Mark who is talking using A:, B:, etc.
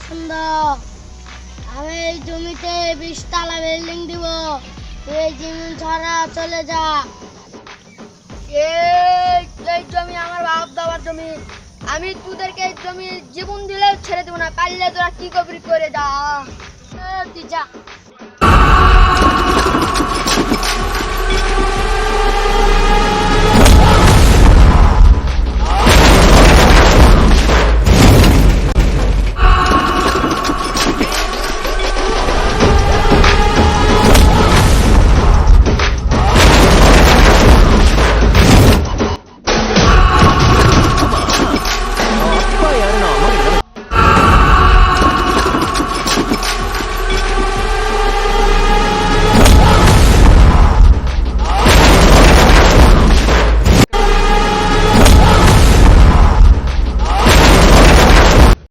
A: পছন্দ। আমি এই জমিতে 20 তলা বিল্ডিং দিব। তুই এই জমি ছাড়া চলে যা।
B: এই জমি আমার বাপ দাবার জমি। আমি তোদেরকে এই জমি জীবন দিলেও ছেড়ে দেবো না। পারলে তোরা কি করবি করে যা।
A: তুই যা।